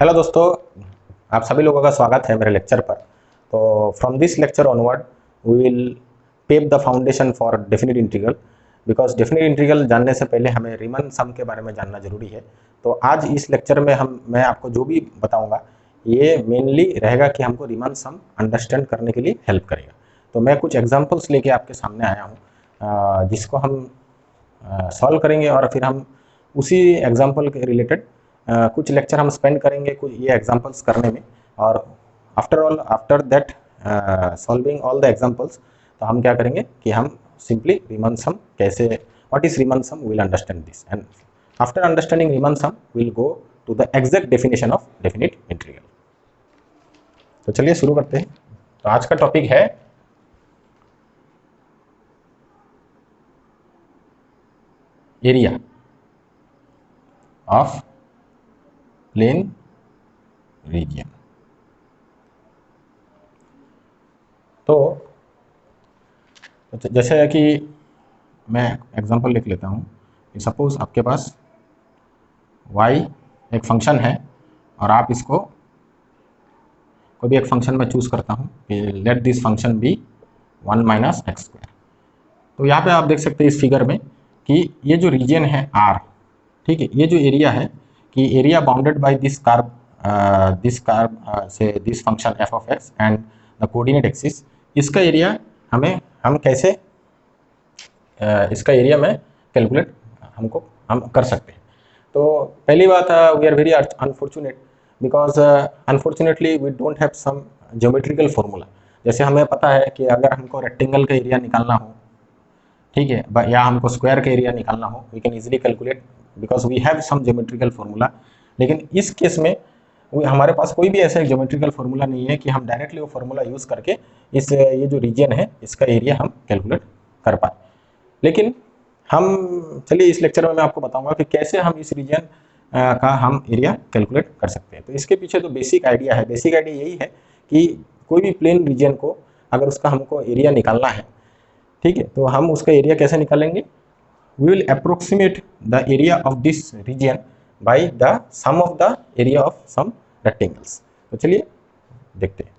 Hello दोस्तों, आप सभी लोगों का स्वागत है मेरे लेक्चर पर। तो from this lecture onward we will pave the foundation for definite integral, because definite integral जानने से पहले हमें रीमन सम के बारे में जानना जरूरी है। तो आज इस लेक्चर में मैं आपको जो भी बताऊंगा ये मेनली रहेगा कि हमको रीमन सम अंडरस्टैंड करने के लिए हेल्प करेगा। तो मैं कुछ एग्जाम्पल्स लेके आपके सामने आया हूँ जिसको हम सॉल्व करेंगे और फिर हम उसी एग्जाम्पल के रिलेटेड कुछ लेक्चर हम स्पेंड करेंगे कुछ ये एग्जांपल्स करने में। और after that solving all the examples, तो हम क्या करेंगे कि हम सिंपली रीमन सम कैसे, what is Riemann sum, will understand this, and after understanding Riemann sum will go to the exact definition of definite integral. तो चलिए शुरू करते हैं। तो आज का टॉपिक है एरिया ऑफ प्लेन रीजन। तो जैसे कि मैं एग्जांपल लिख लेता हूँ कि सपोज आपके पास y एक फंक्शन है और आप इसको कोई भी एक फंक्शन में चूज करता हूँ कि let this function be 1 minus x square. तो यहाँ पे आप देख सकते हैं इस फिगर में कि ये जो रीजन है R, ठीक है, ये जो एरिया है कि area bounded by this curve से this function f of x and the coordinate axis, इसका एरिया हम कैसे इसका एरिया में कैलकुलेट हम कर सकते हैं। तो पहली बात, we are very unfortunate because unfortunately we don't have some geometrical formula. जैसे हमें पता है कि अगर हमको रेक्टेंगल का एरिया निकालना हो, ठीक है, या हमको स्क्वायर का एरिया निकालना हो, we can easily calculate because we have some geometrical formula. लेकिन इस केस में हमारे पास कोई भी ऐसा ज्योमेट्रिकल फॉर्मूला नहीं है कि हम डायरेक्टली वो फॉर्मूला यूज करके ये जो रीजन है इसका एरिया हम कैलकुलेट कर पाए। लेकिन हम चलिए इस लेक्चर में मैं आपको बताऊंगा कि कैसे हम इस रीजन का हम एरिया कैलकुलेट कर सकते हैं। तो इसके पीछे तो बेसिक आइडिया यही है कि कोई भी प्लेन रीजन को अगर उसका हमको एरिया निकालना है, ठीक है, तो हम उसका एरिया कैसे निकालेंगे। We will approximate the area of this region by the sum of the area of some rectangles. तो चलिए देखते हैं।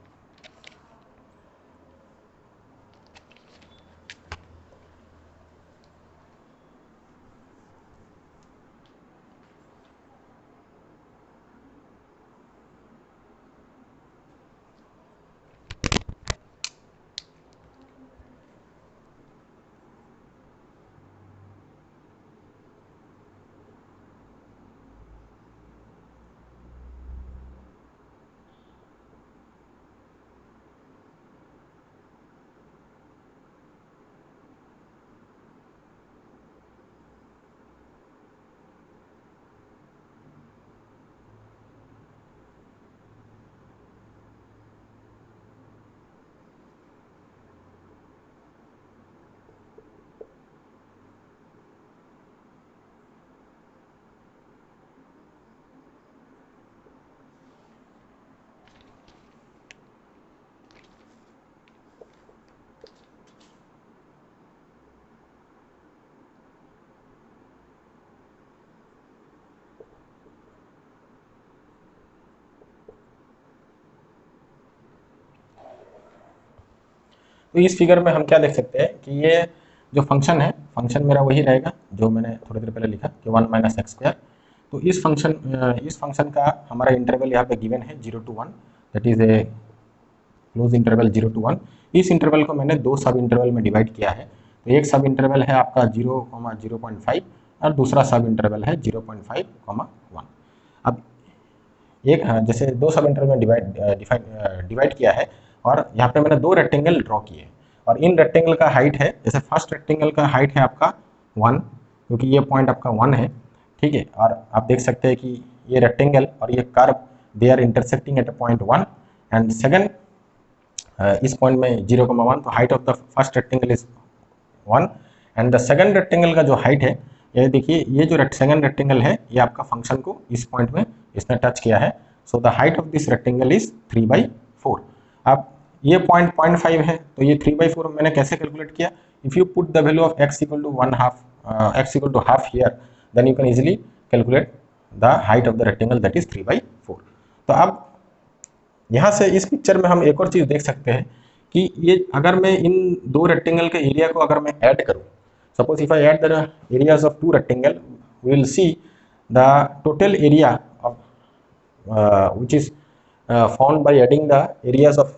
तो इस फिगर में हम क्या देख सकते हैं कि ये जो फंक्शन है, फंक्शन मेरा वही रहेगा जो मैंने थोड़ी देर पहले लिखा कि 1 माइनस एक्स स्क्वायर। तो इस फंक्शन का हमारा इंटरवल यहाँ पे गिवन है 0 to 1, that is a close interval 0 to 1। इस इंटरवल को मैंने दो सब इंटरवल में डिवाइड किया है। तो एक सब इंटरवल है आपका 0,0.5 और दूसरा सब इंटरवल है 0.5,1। अब जैसे दो सब इंटरवल में डिवाइड किया है और यहाँ पे मैंने दो रेक्टेंगल ड्रॉ किए और इन रेक्टेंगल का हाइट है, जैसे फर्स्ट रेक्टेंगल का हाइट है आपका 1, क्योंकि ये पॉइंट आपका 1 है, ठीक है। और आप देख सकते हैं कि ये रेक्टेंगल और ये curve they are intersecting at point 1 and second इस पॉइंट में 0,1। तो height of the first rectangle is 1 and the second rectangle का जो हाइट है, ये देखिए, ये जो सेकंड रेक्टेंगल है ये आपका फंक्शन को इस पॉइंट में इसने टच किया है। So the height of this rectangle is 3/4। अब ये पॉइंट 0.5 है, तो ये 3/4 मैंने कैसे कैलकुलेट किया। If you put the value of x equal to x equal to half here, then you can easily calculate the height of the rectangle, that is 3/4। तो अब यहाँ से इस पिक्चर में हम एक और चीज़ देख सकते हैं कि ये अगर मैं इन दो रेक्टेंगल के एरिया को अगर मैं ऐड करूँ, suppose if I add the areas of two rectangle, we will see the total area of which is found by adding the areas of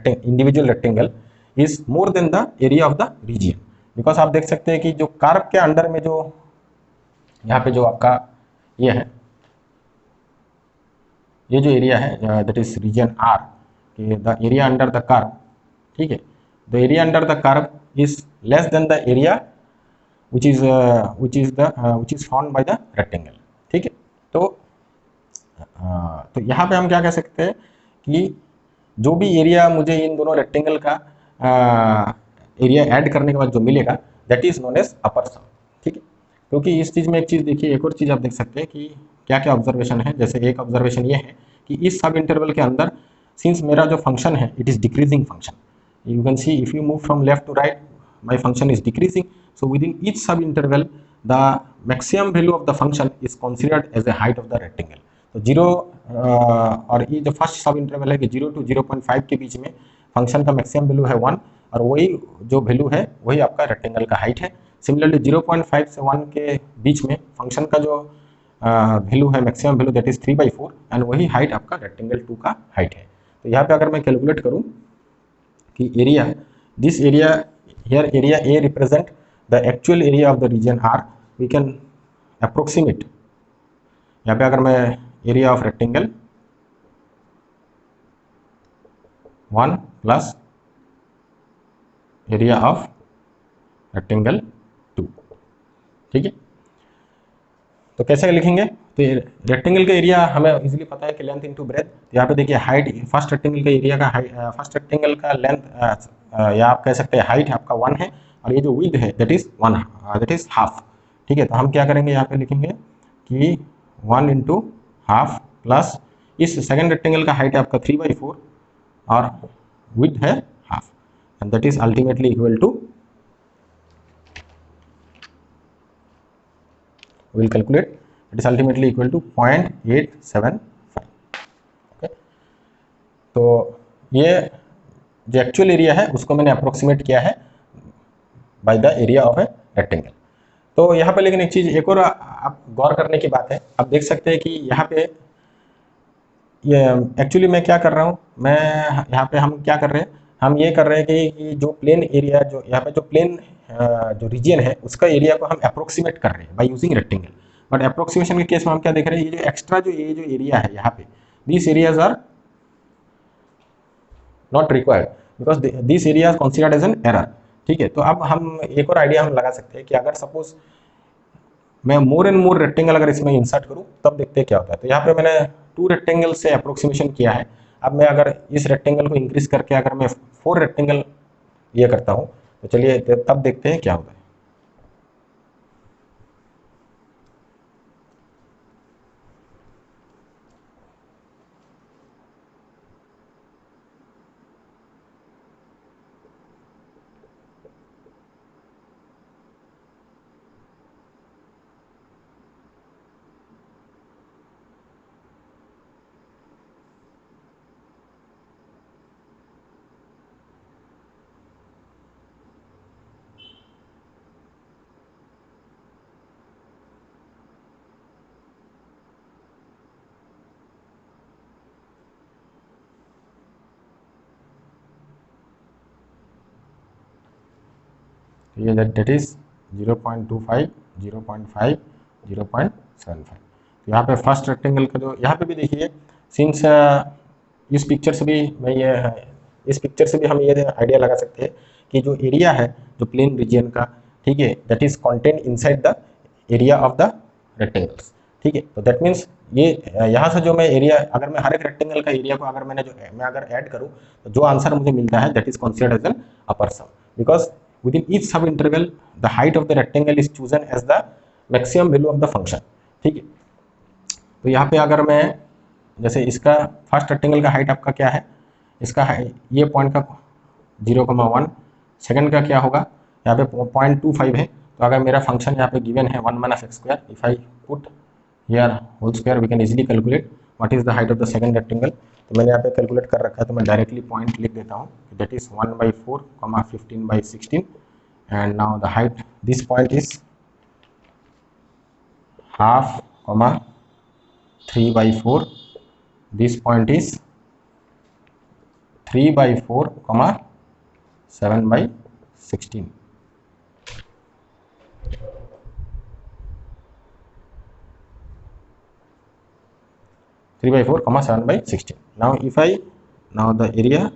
individual rectangle is more than the area of the region, because आप देख सकते हैं कि जो curve के under में जो यहाँ पे जो आपका ये है, ये जो एरिया है that is region R, the area under the curve, ठीक है, the area under the curve is less than the area which is found by the rectangle, ठीक है। तो यहाँ पे हम क्या कह सकते हैं कि जो भी एरिया मुझे इन दोनों रेक्टेंगल का एरिया ऐड करने के बाद जो मिलेगा that is known as upper sum, ठीक है। क्योंकि इस चीज़ में एक चीज़ देखिए, एक और चीज़ आप देख सकते हैं कि क्या क्या ऑब्जर्वेशन है। जैसे एक ऑब्जर्वेशन ये है कि इस सब इंटरवल के अंदर सिंस मेरा जो फंक्शन है it is decreasing function, you can see if you move from left to right my function is decreasing, so within each sub interval the maximum value of the function is considered as a height of the rectangle. तो 0 और ये जो first सब interval है कि 0 to 0.5 के बीच में function का मैक्सिमम वैल्यू है 1, और वही जो वैल्यू है वही आपका रेक्टेंगल का हाइट है। सिमिलरली 0.5 से 1 के बीच में फंक्शन का जो वैल्यू है maximum value that is 3/4, and वही हाइट आपका रेक्टेंगल 2 का हाइट है। तो यहाँ पे अगर मैं कैलकुलेट करूँ कि area, this area here area A represent the actual area of the region R, we can approximate, यहाँ पे अगर मैं area of rectangle 1 plus area of rectangle 2, ठीक है। तो कैसे लिखेंगे, तो रेक्टेंगल का एरिया हमें इजीली पता है कि लेंथ इनटू ब्रेथ। तो यहाँ पे देखिए हाइट, फर्स्ट रेक्टेंगल का एरिया का फर्स्ट रेक्टेंगल का लेंथ या आप कह सकते हैं हाइट आपका 1 है, और ये जो विड्थ है that is 1, that is half, ठीक है। तो हम क्या करेंगे, यहाँ पे लिखेंगे कि 1 इंटू हाफ प्लस इस सेकेंड रेक्टेंगल का हाइट है आपका 3/4 और विड्थ है half, and that is ultimately equal to, will calculate, it is ultimately equal to 0.875, okay. तो ये जो एक्चुअल एरिया है उसको मैंने अप्रोक्सीमेट किया है by the area of a rectangle. तो यहाँ पे लेकिन एक चीज़ एक और आप गौर करने की बात है, आप देख सकते हैं कि यहाँ पे ये एक्चुअली मैं क्या कर रहा हूँ, मैं यहाँ पे हम क्या कर रहे हैं, हम ये कर रहे हैं कि जो प्लेन एरिया, जो यहाँ पे जो प्लेन जो रीजन है उसका एरिया को हम अप्रोक्सीमेट कर रहे हैं by using rectangle. But approximation के केस में हम क्या देख रहे हैं, ये जो एक्स्ट्रा ये जो एरिया है यहाँ पे, this areas are not required because this area is considered as an error, ठीक है। तो अब हम एक और आइडिया हम लगा सकते हैं कि अगर सपोज मैं मोर एंड मोर रेक्टेंगल अगर इसमें इंसर्ट करूं तब देखते हैं क्या होता है। तो यहाँ पे मैंने 2 रेक्टेंगल से अप्रोक्सीमेशन किया है। अब मैं अगर इस रेक्टेंगल को इंक्रीज करके अगर मैं 4 रेक्टेंगल ये करता हूँ तो चलिए तब देखते हैं क्या होता है। ये दैट इज 0.25, 0.5, 0.75। तो यहाँ पे फर्स्ट रेक्टेंगल का जो यहाँ पे भी देखिए, सिंस इस पिक्चर से भी मैं ये इस पिक्चर से भी हम ये आइडिया लगा सकते हैं कि जो एरिया है जो प्लेन रीजन का, ठीक है, that is contain inside the area of the rectangles, ठीक है। तो दैट मीन्स ये यहाँ से जो मैं एरिया, अगर मैं हर एक रेक्टेंगल का एरिया को अगर मैं अगर ऐड करूँ तो जो आंसर मुझे मिलता है that is considered as an upper sum, because within each sub interval the height of the rectangle is chosen as the maximum value of the function, ठीक है। तो यहाँ पे अगर मैं जैसे इसका फर्स्ट रेक्टेंगल का हाइट आपका क्या है, इसका ये पॉइंट का 0,1, सेकंड का क्या होगा यहाँ पे 0.25 है। तो अगर मेरा फंक्शन यहाँ पे गिवन है 1 - x², if I put here whole square we can easily calculate what is the height of the second rectangle. तो मैंने यहाँ पे कैलकुलेट कर रखा है, तो मैं डायरेक्टली पॉइंट लिख देता हूँ, that is 1/4, 15/16, and now the height this point is 1/2, 3/4, this point is 3/4, 7/16. 3/4, 7/16. Now the area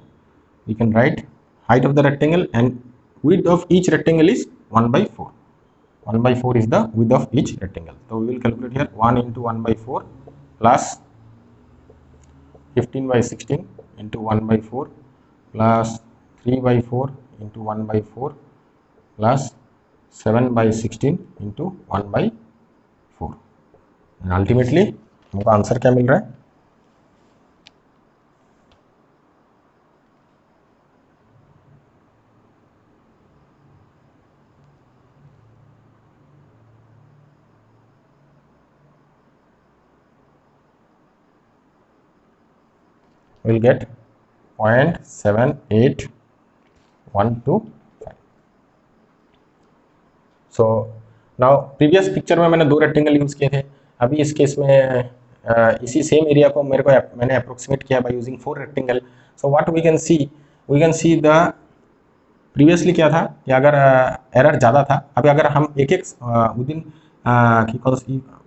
we can write height of the rectangle and width of each rectangle is 1/4. 1/4 is the width of each rectangle. So we will calculate here 1 into 1/4 plus 15/16 into 1/4 plus 3/4 into 1/4 plus 7/16 into 1/4, and ultimately हमको answer क्या मिल रहा है? We'll get 0.7812. So now previous picture में मैंने 2 rectangle use किए थे, अभी इस केस में इसी सेम एरिया को मैंने अप्रोक्सीमेट किया by using 4 rectangle. So what we can see the previously क्या था कि अगर एरर ज़्यादा था, अभी अगर हम एक विदिन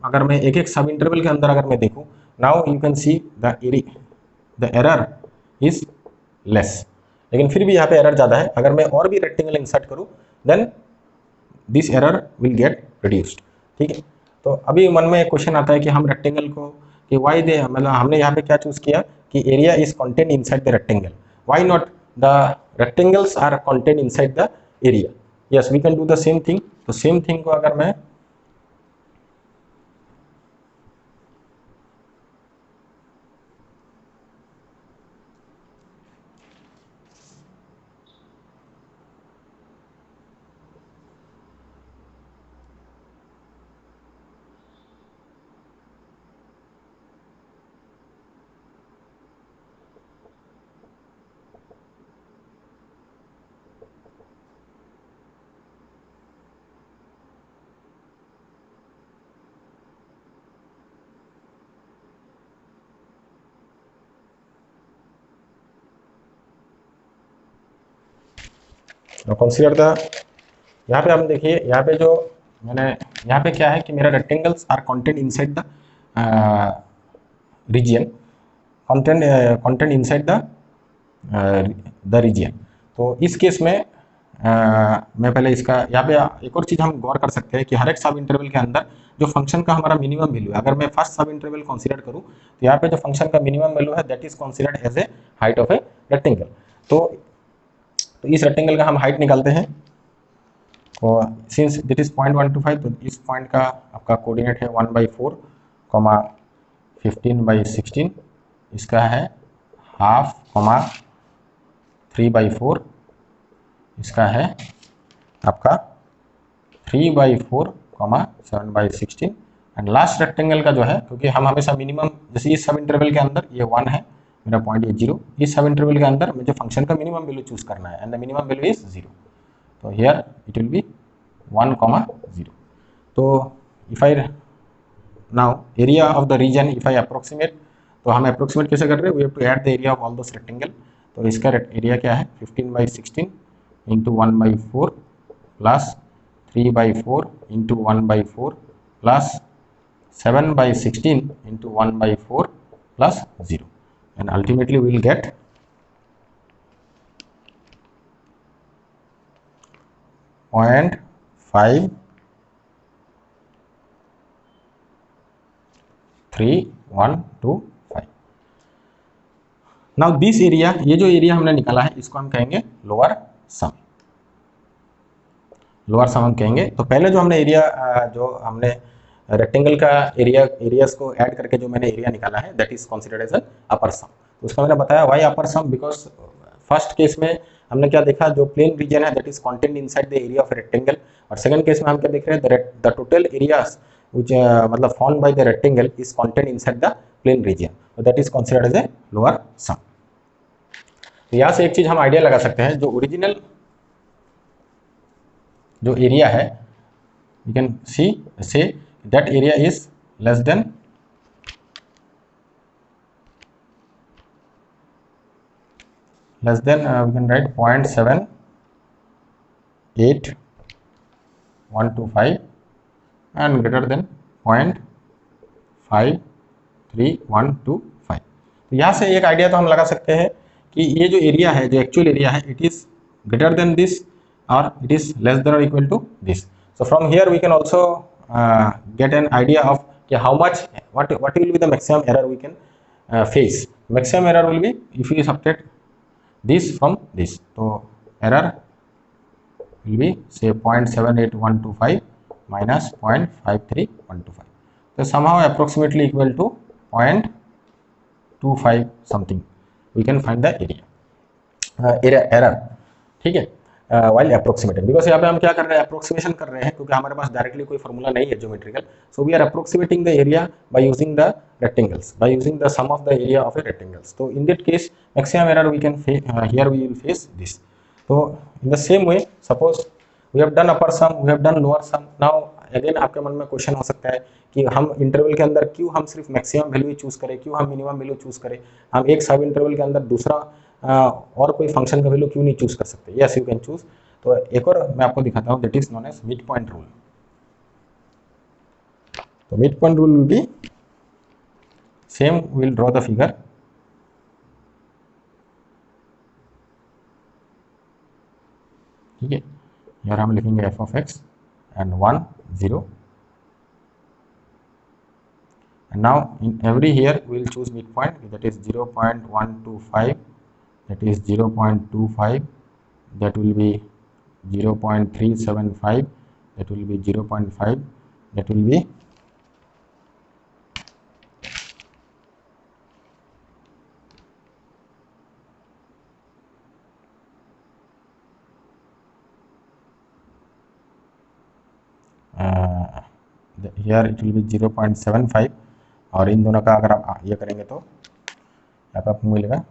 अगर मैं एक सब इंटरवल के अंदर अगर मैं देखूँ, now you can see the error is less, लेकिन फिर भी यहाँ पे एरर ज़्यादा है। अगर मैं और भी रेक्टेंगल इंसर्ट करूँ then this error will get reduced. ठीक है, तो अभी मन में एक क्वेश्चन आता है कि हम रेक्टेंगल को कि वाई दे, मतलब हमने यहाँ पे क्या चूज किया कि area is content inside the rectangle, why not the rectangles are content inside the area. Yes we can do the same thing. तो सेम थिंग को अगर मैं कंसीडर द, यहाँ पे आप देखिए, यहाँ पे जो मैंने यहाँ पे क्या है कि मेरा rectangles are content inside the region, content inside the region. तो इस केस में मैं पहले इसका यहाँ पे एक और चीज़ हम गौर कर सकते हैं कि हर एक सब इंटरवल के अंदर जो फंक्शन का हमारा मिनिमम वैल्यू है, अगर मैं फर्स्ट सब इंटरवल कंसीडर करूँ तो यहाँ पे जो फंक्शन का मिनिमम वैल्यू है that is considered as a height of a rectangle. तो इस रेक्टेंगल का हम हाइट निकालते हैं, और सिंस दिट इज 0.125, तो इस पॉइंट का आपका कोऑर्डिनेट है 1/4, 15/16, इसका है 1/2, 3/4, इसका है आपका 3/4, 7/16, एंड लास्ट रेक्टेंगल का जो है, क्योंकि हम हमेशा मिनिमम, जैसे इस सब इंटरवल के अंदर ये 1 है, मेरा पॉइंट ये 0, इस सब इंटरवल के अंदर मुझे फंक्शन का मिनिमम वैल्यू चूज करना है, and the minimum value is 0, तो हियर इट विल बी 1, 0। तो if I now area of the region if I approximate, तो हम अप्रोक्सीमेट कैसे कर रहे हैं, we have to add the area of all those rectangle. तो इसका एरिया क्या है 15/16 into 1/4 plus 3/4 into 1/4 plus 7/16 into 1/4 plus 0, and ultimately we will get 0.53125। Now this area, ये जो एरिया हमने निकाला है इसको हम कहेंगे लोअर सम, हम कहेंगे। तो पहले जो हमने एरिया, जो हमने रेक्टेंगल का एरियाज को ऐड करके जो मैंने एरिया निकाला है that is considered as an upper sum. तो उसका मैंने बताया why upper sum, because first case में हमने क्या देखा, जो प्लेन रीजन है that is content inside the area of rectangle, और सेकंड केस में हम क्या देख रहे हैं, द टोटल एरियाज व्हिच मतलब formed by the rectangle is content inside the plane region. That is considered as a lower sum. तो यहाँ से एक चीज हम आइडिया लगा सकते हैं, जो ओरिजिनल जो एरिया है, you can C say that area is less then we can write 0.78125 and greater than 0.53125। तो यहाँ से एक आइडिया तो हम लगा सकते हैं कि ये जो एरिया है, जो एक्चुअल एरिया है, it is greater than this और इट इज लेस देन और equal to this. So from here we can also get an idea of कि how much what will be the maximum error we can face. Maximum error will be if you subtract this from this, so error will be say 0.78125 minus 0.53125, so somehow approximately equal to 0.25 something we can find the area error, ठीक है, while approximating, because यहाँ पे हम क्या कर रहे हैं, approximation कर रहे हैं, क्योंकि हमारे पास डायरेक्टली कोई फॉर्मूला नहीं है geometrical, so we are approximating the area by using the rectangles, by using the sum of the area of a rectangles. So in that case maximum error we can here we will face this. So in the same way, suppose we have done upper sum, we have done lower sum. Now again आपके मन में question हो सकता है कि हम interval के अंदर क्यों हम सिर्फ मैक्सिमम वैल्यू चूज करें, क्यों हम मिनिमम वैल्यू चूज करें, हम एक सब इंटरवल के अंदर दूसरा और कोई फंक्शन का वैल्यू क्यों नहीं चूज कर सकते। Yes you can choose. तो एक और मैं आपको दिखाता हूँ, that is known as mid point rule. तो mid point rule will be same, we will draw the figure, ठीक है, यहाँ हम लिखेंगे f of x and 1 0, and now in every here we will choose midpoint, that is 0.125, that is 0.25, that will be 0.375, that will be 0.5, that will be here it will be 0.75, और इन दोनों का अगर आप ये करेंगे तो यहाँ पे आपको मिलेगा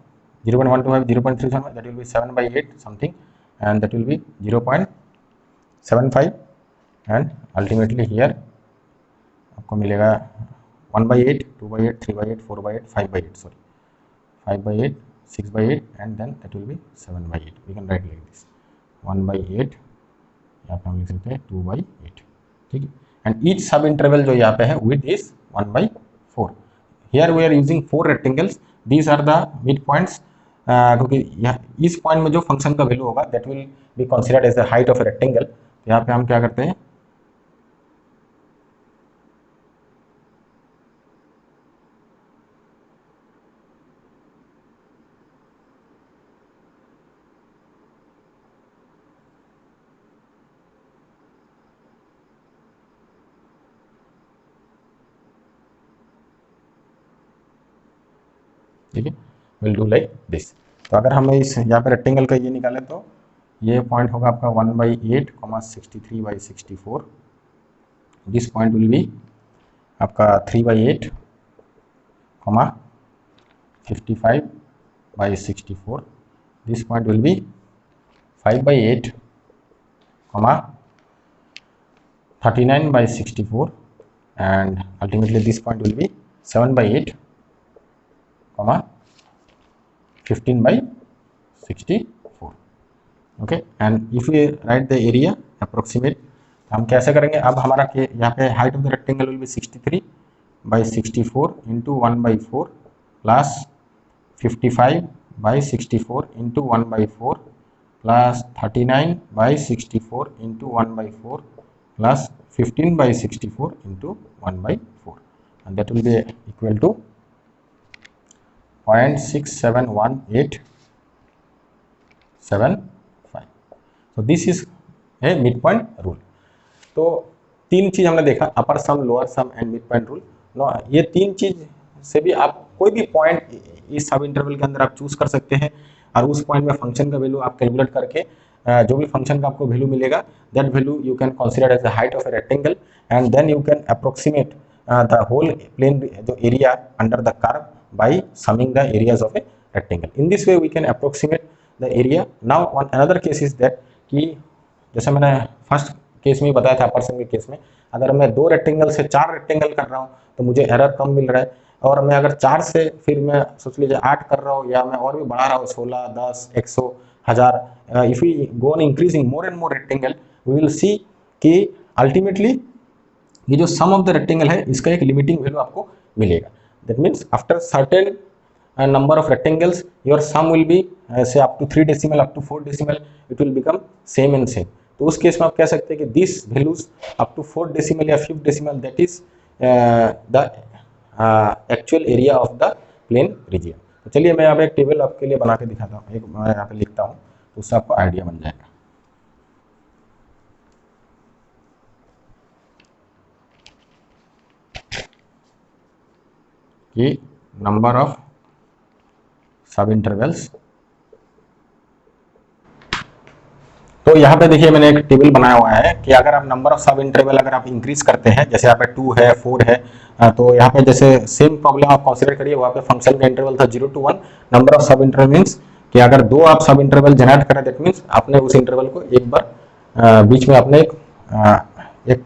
0.125, 0.375, that will be 7/8 something, and that will be 0.75, and ultimately here आपको मिलेगा 1/8, 2/8, 3/8, 4/8, 5/8, sorry 5/8, 6/8, and then that will be 7/8. we can write like this 1/8, यहाँ पे हम लिख सकते हैं 2/8, ठीक है, and each sub interval जो यहाँ पे है width is 1/4. here we are using 4 rectangles, these are the mid points, क्योंकि यहाँ इस पॉइंट में जो फंक्शन का वैल्यू होगा that will be considered as the height of a rectangle. तो यहाँ पे हम क्या करते हैं, ठीक है, विल डू लाइक दिस। तो अगर हम इस यहाँ पे रेक्टेंगल का ये निकालें तो ये पॉइंट होगा आपका 1/8, 63/64, दिस पॉइंट विल बी आपका 3/8, 55/64, this point will be 5/8, 39/64, and ultimately this point will be 7/8, 15/64. okay, and if we write the area approximate, हम कैसे करेंगे, अब हमारा यहाँ पे height of the rectangle will be 63/64 into 1/4 plus 55/64 into 1/4 plus 39/64 into 1/4 plus 15/64 into 1/4, and that will be equal to 0.671875. so this is a midpoint rule. तो तीन चीज हमने देखा, upper sum, lower sum and mid point rule. ये तीन चीज से भी आप कोई भी पॉइंट इस सब इंटरवल के अंदर आप चूज कर सकते हैं, और उस पॉइंट में फंक्शन का वैल्यू आप कैलकुलेट करके जो भी फंक्शन का आपको वैल्यू मिलेगा, that value you can consider as the height of a rectangle, and then you can approximate the whole plane जो area under the curve by summing the areas of a rectangle. In this way we can approximate the area. Now one another case is that कि जैसे मैंने first case में बताया था, अपर सम के case में अगर मैं 2 रेक्टेंगल से 4 रेक्टेंगल कर रहा हूँ तो मुझे एरर कम मिल रहा है, और मैं अगर 4 से फिर मैं सोच लीजिए 8 कर रहा हूँ या मैं और भी बढ़ा रहा हूँ 16, 10, 100, 1000, if we go on increasing more and more rectangle we will see कि अल्टीमेटली ये जो सम ऑफ द रेक्टेंगल है इसका एक लिमिटिंग वैल्यू आपको मिलेगा. That means after certain number of rectangles your sum will be say up to 3 decimal up to 4 decimal it will become same and same. तो उस केस में आप कह सकते हैं कि this values up to 4 decimal या 5 decimal that is the actual area of the plane region. तो चलिए मैं यहाँ पे एक टेबल आपके लिए बना के दिखाता हूँ, एक मैं यहाँ पे लिखता हूँ तो उससे आपको आइडिया बन जाएगा कि नंबर ऑफ सब इंटरवल्स. तो यहाँ पे देखिए मैंने एक टेबल बनाया हुआ है कि अगर आप नंबर ऑफ सब इंटरवल अगर आप इंक्रीज करते हैं, जैसे यहाँ पे 2 है 4 है, तो यहाँ पे जैसे सेम प्रॉब्लम आप कंसीडर करिए, वहाँ पे फंक्शन का इंटरवल था 0 to 1. Number of sub interval means कि अगर 2 आप सब इंटरवल जनरेट करें दैट मीन्स आपने उस इंटरवल को एक बार बीच में आपने एक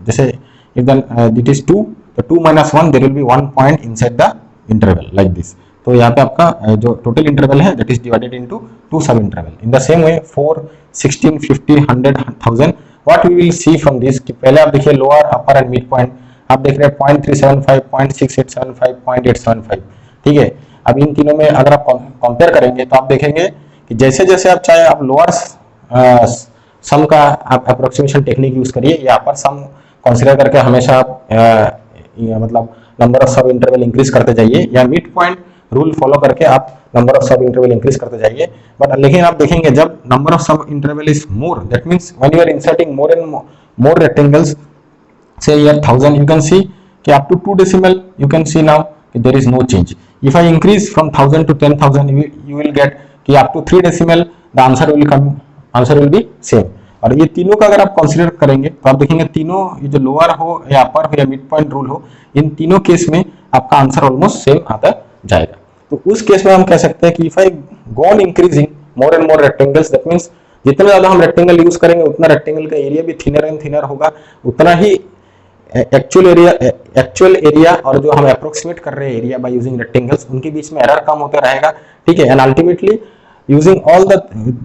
जैसे इट इज 2 तो 2 - 1 there will be 1 point inside the interval like this. तो यहाँ पे आपका जो टोटल इंटरवल है that is divided into 2 sub interval. In the same way 4, 16, 50, 100, 1000 what we will see from this कि पहले आप देखिए lower, upper and mid point आप देख रहे हैं 0.375, 0.6875, 0.875. ठीक है, अब इन तीनों में अगर आप कंपेयर करेंगे तो आप देखेंगे कि जैसे जैसे आप चाहे आप लोअर सम का आप अप्रोक्सीमेशन टेक्निक यूज करिए या अपर सम कंसीडर करके हमेशा आप मतलब number of sub interval increase करते जाइए या मिड पॉइंट रूल फॉलो करके आप number of sub interval increase करते जाइए. बट लेकिन आप देखेंगे जब number of sub interval is more that means when you are inserting more and more rectangles say here 1000 you can see कि up to 2 decimal you can see now there is no change. If I increase from 1000 to 10,000 you will get कि up to 3 decimal the answer will be same. और ये तीनों का अगर आप consider करेंगे तो आप देखेंगे तीनों ये जो लोअर हो या अपर हो या मिड पॉइंट रूल हो इन तीनों केस में आपका आंसर ऑलमोस्ट सेम आता जाएगा. तो उस केस में हम कह सकते हैं कि if I go on increasing more and more rectangles that means जितना ज्यादा हम रेक्टेंगल यूज करेंगे उतना रेक्टेंगल का एरिया भी थिनर एंड थिनर होगा, उतना ही एक्चुअल एरिया और जो हम अप्रोक्सीमेट कर रहे हैं एरिया बाय यूजिंग रेक्टेंगल्स उनके बीच में एरर कम होता रहेगा. ठीक है, and ultimately using all the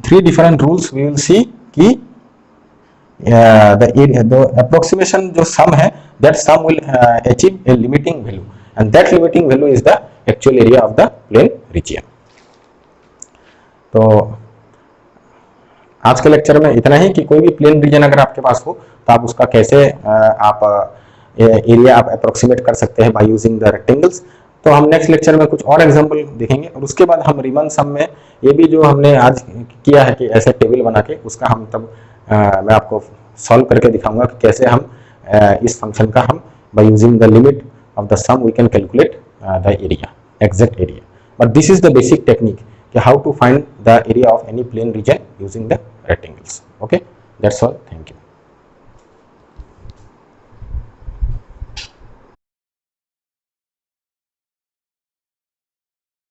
3 different rules we will see कि the approximation जो sum है that sum will achieve a limiting value and that limiting value is the actual area of the plane region. तो आज के lecture में इतना ही कि कोई भी प्लेन रीजन अगर आपके पास हो तो आप उसका कैसे आप एरिया आप अप्रोक्सीमेट कर सकते हैं बाय यूजिंग द रेक्टेंगल्स. तो हम नेक्स्ट लेक्चर में कुछ और एग्जांपल देखेंगे और उसके बाद हम रीमन सम में ये भी जो हमने आज किया है कि ऐसे टेबल बना के उसका हम तब मैं आपको सॉल्व करके दिखाऊंगा कि कैसे हम इस फंक्शन का हम by using the limit of the sum we can calculate the area, exact area. But this is the basic technique कि how to find the area of any plane region using the rectangles. Okay, that's all. Thank you.